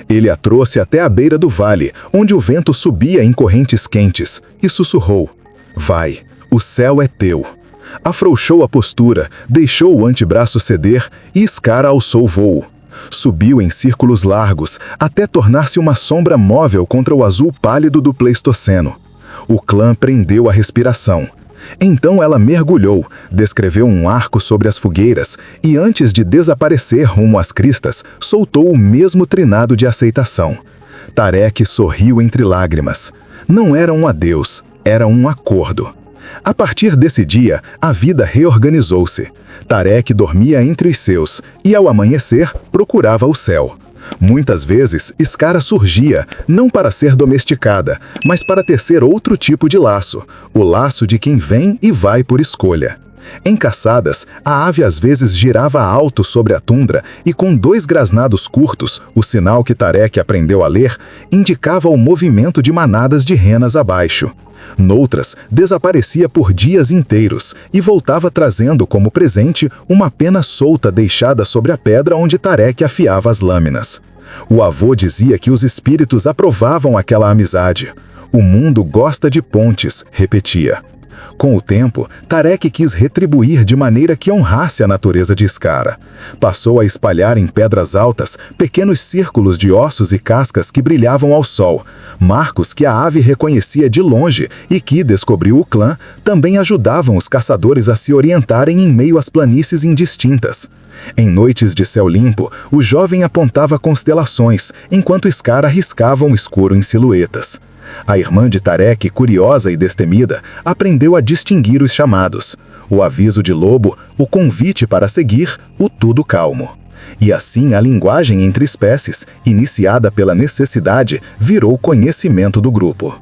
Ele a trouxe até a beira do vale, onde o vento subia em correntes quentes, e sussurrou: "Vai, o céu é teu." Afrouxou a postura, deixou o antebraço ceder e Skara alçou voo. Subiu em círculos largos, até tornar-se uma sombra móvel contra o azul pálido do Pleistoceno. O clã prendeu a respiração. Então ela mergulhou, descreveu um arco sobre as fogueiras e, antes de desaparecer rumo às cristas, soltou o mesmo trinado de aceitação. Tarek sorriu entre lágrimas. Não era um adeus, era um acordo. A partir desse dia, a vida reorganizou-se. Tarek dormia entre os seus e, ao amanhecer, procurava o céu. Muitas vezes, Skara surgia, não para ser domesticada, mas para tecer outro tipo de laço, o laço de quem vem e vai por escolha. Em caçadas, a ave às vezes girava alto sobre a tundra e, com 2 grasnados curtos, o sinal que Tarek aprendeu a ler, indicava o movimento de manadas de renas abaixo. Noutras, desaparecia por dias inteiros e voltava trazendo como presente uma pena solta deixada sobre a pedra onde Tarek afiava as lâminas. O avô dizia que os espíritos aprovavam aquela amizade. O mundo gosta de pontes, repetia. Com o tempo, Tarek quis retribuir de maneira que honrasse a natureza de Skara. Passou a espalhar em pedras altas pequenos círculos de ossos e cascas que brilhavam ao sol, marcos que a ave reconhecia de longe e que, descobriu o clã, também ajudavam os caçadores a se orientarem em meio às planícies indistintas. Em noites de céu limpo, o jovem apontava constelações, enquanto Skara riscava um escuro em silhuetas. A irmã de Tarek, curiosa e destemida, aprendeu a distinguir os chamados. O aviso de lobo, o convite para seguir, o tudo calmo. E assim a linguagem entre espécies, iniciada pela necessidade, virou conhecimento do grupo.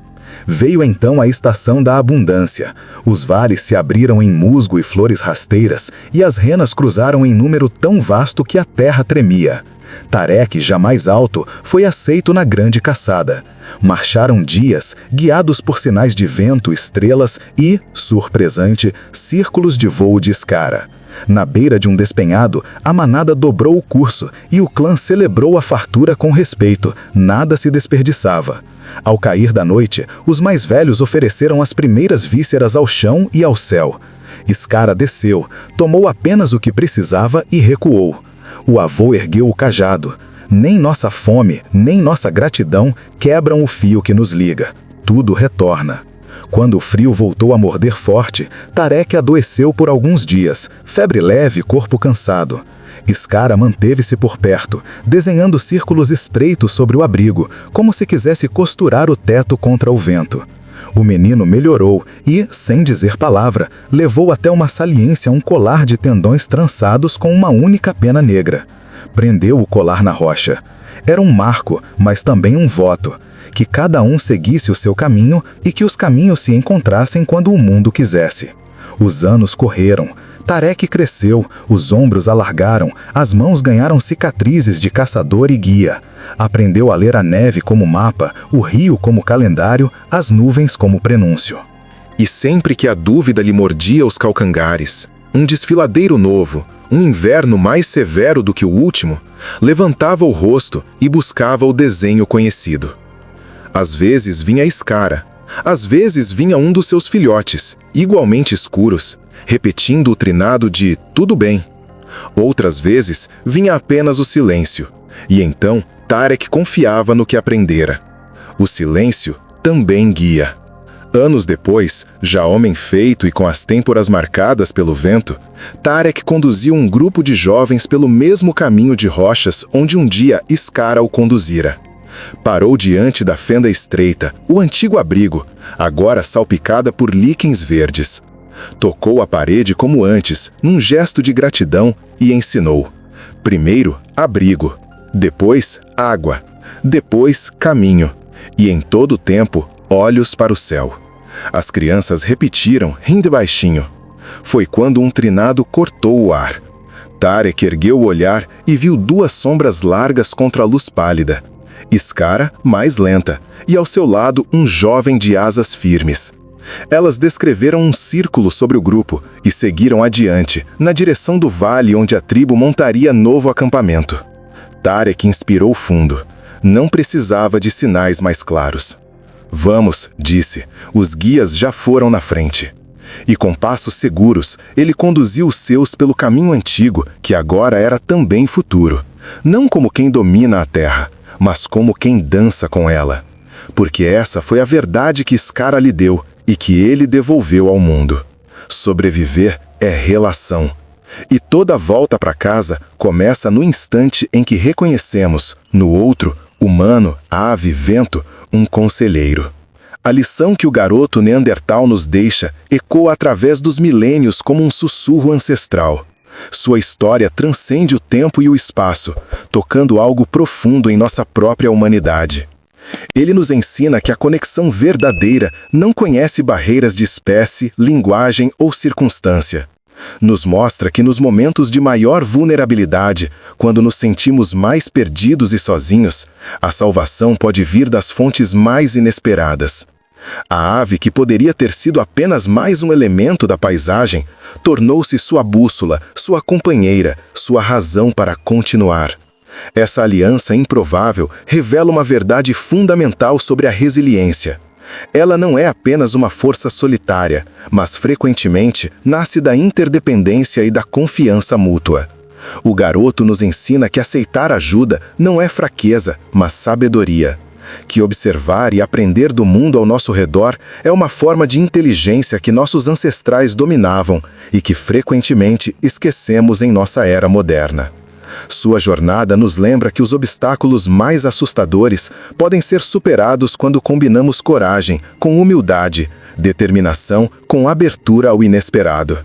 Veio então a estação da abundância. Os vales se abriram em musgo e flores rasteiras, e as renas cruzaram em número tão vasto que a terra tremia. Tarek, já mais alto, foi aceito na grande caçada. Marcharam dias, guiados por sinais de vento, estrelas e, surpresante, círculos de voo de Skara. Na beira de um despenhado, a manada dobrou o curso e o clã celebrou a fartura com respeito, nada se desperdiçava. Ao cair da noite, os mais velhos ofereceram as primeiras vísceras ao chão e ao céu. Skara desceu, tomou apenas o que precisava e recuou. O avô ergueu o cajado. Nem nossa fome, nem nossa gratidão quebram o fio que nos liga. Tudo retorna. Quando o frio voltou a morder forte, Tarek adoeceu por alguns dias, febre leve, corpo cansado. Skara manteve-se por perto, desenhando círculos estreitos sobre o abrigo, como se quisesse costurar o teto contra o vento. O menino melhorou e, sem dizer palavra, levou até uma saliência um colar de tendões trançados com uma única pena negra. Prendeu o colar na rocha. Era um marco, mas também um voto, que cada um seguisse o seu caminho e que os caminhos se encontrassem quando o mundo quisesse. Os anos correram. Tarek cresceu, os ombros alargaram, as mãos ganharam cicatrizes de caçador e guia. Aprendeu a ler a neve como mapa, o rio como calendário, as nuvens como prenúncio. E sempre que a dúvida lhe mordia os calcangares, um desfiladeiro novo, um inverno mais severo do que o último, levantava o rosto e buscava o desenho conhecido. Às vezes vinha Skara, às vezes vinha um dos seus filhotes, igualmente escuros, repetindo o trinado de "tudo bem". Outras vezes vinha apenas o silêncio, e então Tarek confiava no que aprendera. O silêncio também guia. Anos depois, já homem feito e com as têmporas marcadas pelo vento, Tarek conduziu um grupo de jovens pelo mesmo caminho de rochas onde um dia Skara o conduzira. Parou diante da fenda estreita, o antigo abrigo, agora salpicada por líquens verdes. Tocou a parede como antes, num gesto de gratidão, e ensinou. Primeiro, abrigo. Depois, água. Depois, caminho. E em todo o tempo, olhos para o céu. As crianças repetiram, rindo baixinho. Foi quando um trinado cortou o ar. Tarek ergueu o olhar e viu 2 sombras largas contra a luz pálida. Skara, mais lenta, e ao seu lado um jovem de asas firmes. Elas descreveram um círculo sobre o grupo e seguiram adiante, na direção do vale onde a tribo montaria novo acampamento. Tarek inspirou fundo. Não precisava de sinais mais claros. "Vamos", disse, "os guias já foram na frente." E com passos seguros, ele conduziu os seus pelo caminho antigo, que agora era também futuro. Não como quem domina a terra, mas como quem dança com ela. Porque essa foi a verdade que Scara lhe deu e que ele devolveu ao mundo. Sobreviver é relação. E toda volta para casa começa no instante em que reconhecemos, no outro, humano, ave, vento, um conselheiro. A lição que o garoto Neandertal nos deixa ecoa através dos milênios como um sussurro ancestral. Sua história transcende o tempo e o espaço, tocando algo profundo em nossa própria humanidade. Ele nos ensina que a conexão verdadeira não conhece barreiras de espécie, linguagem ou circunstância. Nos mostra que nos momentos de maior vulnerabilidade, quando nos sentimos mais perdidos e sozinhos, a salvação pode vir das fontes mais inesperadas. A ave, que poderia ter sido apenas mais um elemento da paisagem, tornou-se sua bússola, sua companheira, sua razão para continuar. Essa aliança improvável revela uma verdade fundamental sobre a resiliência. Ela não é apenas uma força solitária, mas frequentemente nasce da interdependência e da confiança mútua. O garoto nos ensina que aceitar ajuda não é fraqueza, mas sabedoria. Que observar e aprender do mundo ao nosso redor é uma forma de inteligência que nossos ancestrais dominavam e que frequentemente esquecemos em nossa era moderna. Sua jornada nos lembra que os obstáculos mais assustadores podem ser superados quando combinamos coragem com humildade, determinação com abertura ao inesperado.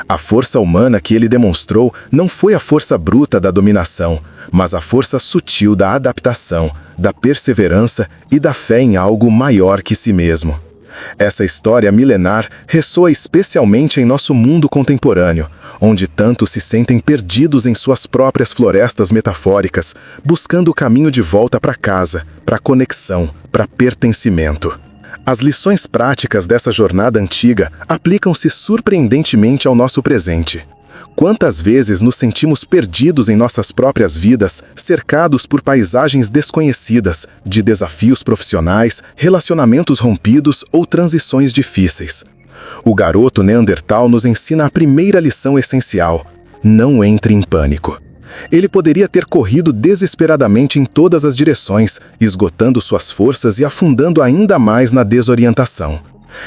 A força humana que ele demonstrou não foi a força bruta da dominação, mas a força sutil da adaptação, da perseverança e da fé em algo maior que si mesmo. Essa história milenar ressoa especialmente em nosso mundo contemporâneo, onde tantos se sentem perdidos em suas próprias florestas metafóricas, buscando o caminho de volta para casa, para conexão, para pertencimento. As lições práticas dessa jornada antiga aplicam-se surpreendentemente ao nosso presente. Quantas vezes nos sentimos perdidos em nossas próprias vidas, cercados por paisagens desconhecidas, de desafios profissionais, relacionamentos rompidos ou transições difíceis? O garoto Neandertal nos ensina a primeira lição essencial: não entre em pânico. Ele poderia ter corrido desesperadamente em todas as direções, esgotando suas forças e afundando ainda mais na desorientação.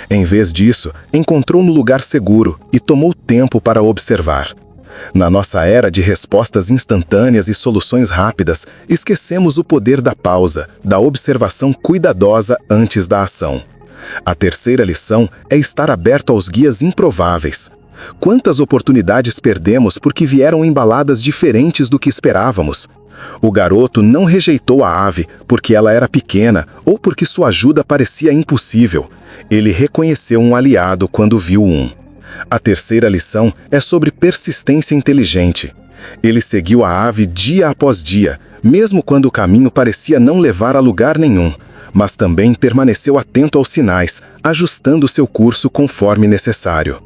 Em vez disso, encontrou um lugar seguro e tomou tempo para observar. Na nossa era de respostas instantâneas e soluções rápidas, esquecemos o poder da pausa, da observação cuidadosa antes da ação. A terceira lição é estar aberto aos guias improváveis. Quantas oportunidades perdemos porque vieram embaladas diferentes do que esperávamos? O garoto não rejeitou a ave porque ela era pequena ou porque sua ajuda parecia impossível. Ele reconheceu um aliado quando viu um. A terceira lição é sobre persistência inteligente. Ele seguiu a ave dia após dia, mesmo quando o caminho parecia não levar a lugar nenhum, mas também permaneceu atento aos sinais, ajustando seu curso conforme necessário.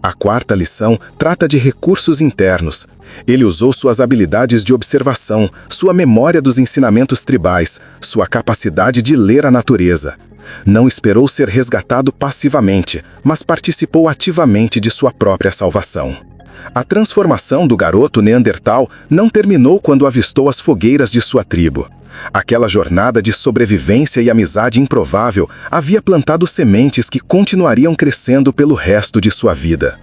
A quarta lição trata de recursos internos. Ele usou suas habilidades de observação, sua memória dos ensinamentos tribais, sua capacidade de ler a natureza. Não esperou ser resgatado passivamente, mas participou ativamente de sua própria salvação. A transformação do garoto Neandertal não terminou quando avistou as fogueiras de sua tribo. Aquela jornada de sobrevivência e amizade improvável havia plantado sementes que continuariam crescendo pelo resto de sua vida.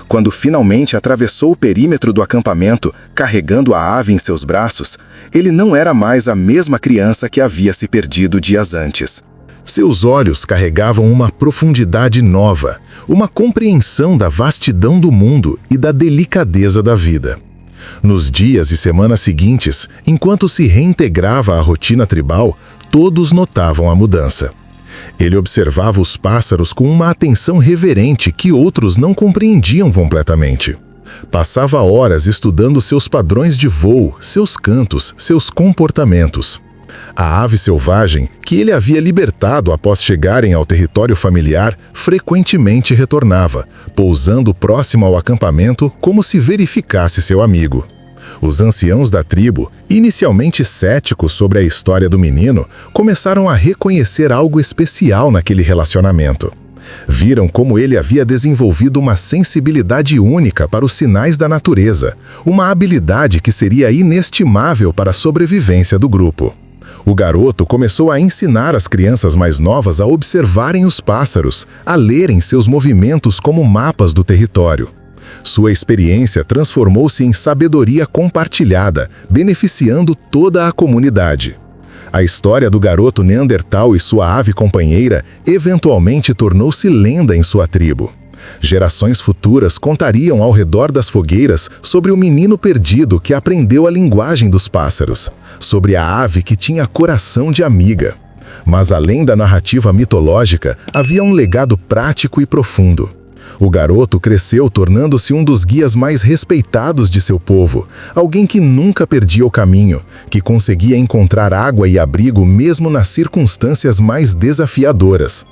Quando finalmente atravessou o perímetro do acampamento, carregando a ave em seus braços, ele não era mais a mesma criança que havia se perdido dias antes. Seus olhos carregavam uma profundidade nova, uma compreensão da vastidão do mundo e da delicadeza da vida. Nos dias e semanas seguintes, enquanto se reintegrava à rotina tribal, todos notavam a mudança. Ele observava os pássaros com uma atenção reverente que outros não compreendiam completamente. Passava horas estudando seus padrões de voo, seus cantos, seus comportamentos. A ave selvagem, que ele havia libertado após chegarem ao território familiar, frequentemente retornava, pousando próximo ao acampamento como se verificasse seu amigo. Os anciãos da tribo, inicialmente céticos sobre a história do menino, começaram a reconhecer algo especial naquele relacionamento. Viram como ele havia desenvolvido uma sensibilidade única para os sinais da natureza, uma habilidade que seria inestimável para a sobrevivência do grupo. O garoto começou a ensinar as crianças mais novas a observarem os pássaros, a lerem seus movimentos como mapas do território. Sua experiência transformou-se em sabedoria compartilhada, beneficiando toda a comunidade. A história do garoto Neandertal e sua ave companheira eventualmente tornou-se lenda em sua tribo. Gerações futuras contariam ao redor das fogueiras sobre o menino perdido que aprendeu a linguagem dos pássaros, sobre a ave que tinha coração de amiga. Mas além da narrativa mitológica, havia um legado prático e profundo. O garoto cresceu tornando-se um dos guias mais respeitados de seu povo, alguém que nunca perdia o caminho, que conseguia encontrar água e abrigo mesmo nas circunstâncias mais desafiadoras.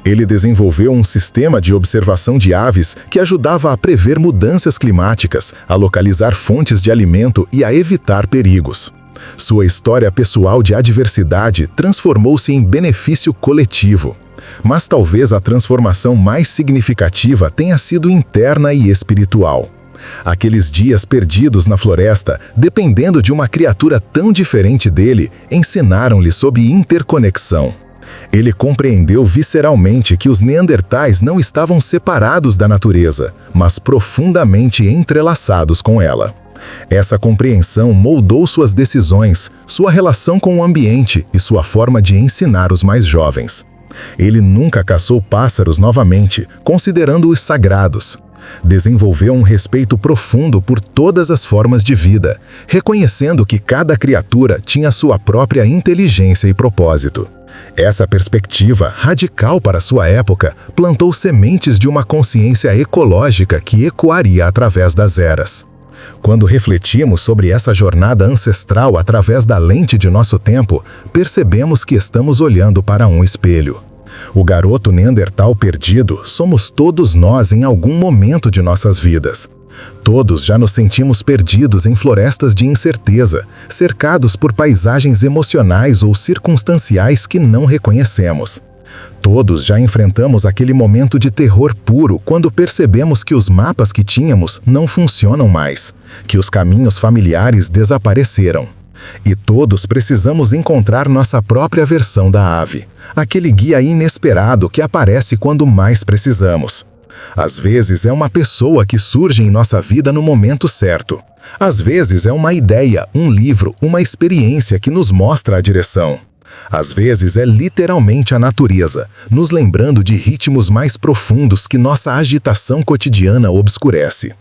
Ele desenvolveu um sistema de observação de aves que ajudava a prever mudanças climáticas, a localizar fontes de alimento e a evitar perigos. Sua história pessoal de adversidade transformou-se em benefício coletivo. Mas talvez a transformação mais significativa tenha sido interna e espiritual. Aqueles dias perdidos na floresta, dependendo de uma criatura tão diferente dele, ensinaram-lhe sobre interconexão. Ele compreendeu visceralmente que os neandertais não estavam separados da natureza, mas profundamente entrelaçados com ela. Essa compreensão moldou suas decisões, sua relação com o ambiente e sua forma de ensinar os mais jovens. Ele nunca caçou pássaros novamente, considerando-os sagrados. Desenvolveu um respeito profundo por todas as formas de vida, reconhecendo que cada criatura tinha sua própria inteligência e propósito. Essa perspectiva, radical para sua época, plantou sementes de uma consciência ecológica que ecoaria através das eras. Quando refletimos sobre essa jornada ancestral através da lente de nosso tempo, percebemos que estamos olhando para um espelho. O garoto Neandertal perdido somos todos nós em algum momento de nossas vidas. Todos já nos sentimos perdidos em florestas de incerteza, cercados por paisagens emocionais ou circunstanciais que não reconhecemos. Todos já enfrentamos aquele momento de terror puro quando percebemos que os mapas que tínhamos não funcionam mais, que os caminhos familiares desapareceram. E todos precisamos encontrar nossa própria versão da ave, aquele guia inesperado que aparece quando mais precisamos. Às vezes é uma pessoa que surge em nossa vida no momento certo. Às vezes é uma ideia, um livro, uma experiência que nos mostra a direção. Às vezes é literalmente a natureza, nos lembrando de ritmos mais profundos que nossa agitação cotidiana obscurece.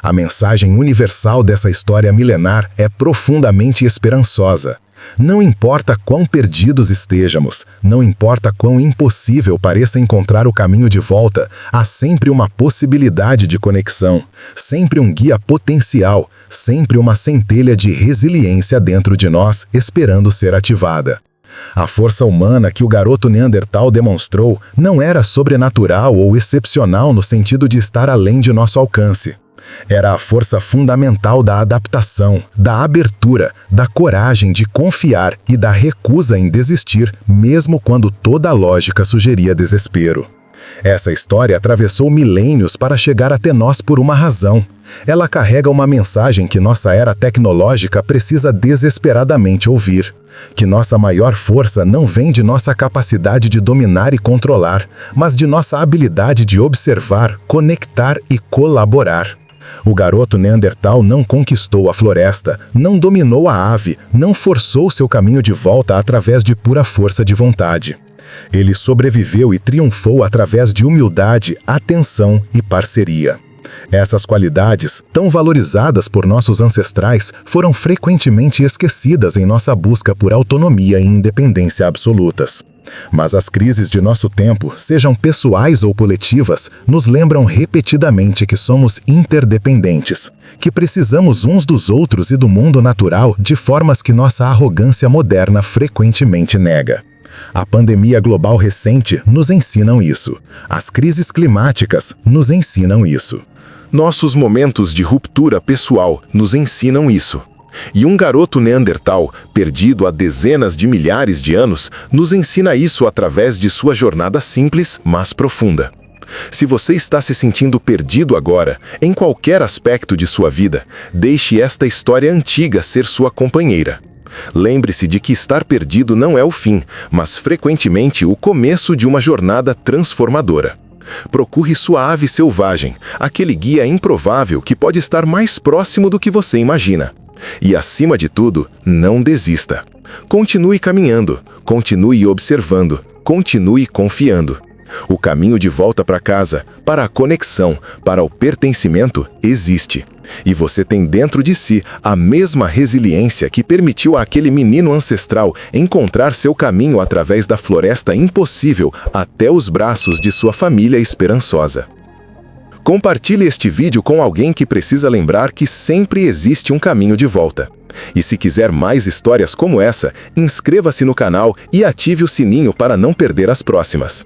A mensagem universal dessa história milenar é profundamente esperançosa. Não importa quão perdidos estejamos, não importa quão impossível pareça encontrar o caminho de volta, há sempre uma possibilidade de conexão, sempre um guia potencial, sempre uma centelha de resiliência dentro de nós esperando ser ativada. A força humana que o garoto Neandertal demonstrou não era sobrenatural ou excepcional no sentido de estar além de nosso alcance. Era a força fundamental da adaptação, da abertura, da coragem de confiar e da recusa em desistir, mesmo quando toda a lógica sugeria desespero. Essa história atravessou milênios para chegar até nós por uma razão. Ela carrega uma mensagem que nossa era tecnológica precisa desesperadamente ouvir. Que nossa maior força não vem de nossa capacidade de dominar e controlar, mas de nossa habilidade de observar, conectar e colaborar. O garoto Neandertal não conquistou a floresta, não dominou a ave, não forçou seu caminho de volta através de pura força de vontade. Ele sobreviveu e triunfou através de humildade, atenção e parceria. Essas qualidades, tão valorizadas por nossos ancestrais, foram frequentemente esquecidas em nossa busca por autonomia e independência absolutas. Mas as crises de nosso tempo, sejam pessoais ou coletivas, nos lembram repetidamente que somos interdependentes, que precisamos uns dos outros e do mundo natural de formas que nossa arrogância moderna frequentemente nega. A pandemia global recente nos ensinam isso. As crises climáticas nos ensinam isso. Nossos momentos de ruptura pessoal nos ensinam isso. E um garoto neandertal, perdido há dezenas de milhares de anos, nos ensina isso através de sua jornada simples, mas profunda. Se você está se sentindo perdido agora, em qualquer aspecto de sua vida, deixe esta história antiga ser sua companheira. Lembre-se de que estar perdido não é o fim, mas frequentemente o começo de uma jornada transformadora. Procure sua ave selvagem, aquele guia improvável que pode estar mais próximo do que você imagina. E, acima de tudo, não desista. Continue caminhando, continue observando, continue confiando. O caminho de volta para casa, para a conexão, para o pertencimento, existe. E você tem dentro de si a mesma resiliência que permitiu àquele menino ancestral encontrar seu caminho através da floresta impossível até os braços de sua família esperançosa. Compartilhe este vídeo com alguém que precisa lembrar que sempre existe um caminho de volta. E se quiser mais histórias como essa, inscreva-se no canal e ative o sininho para não perder as próximas.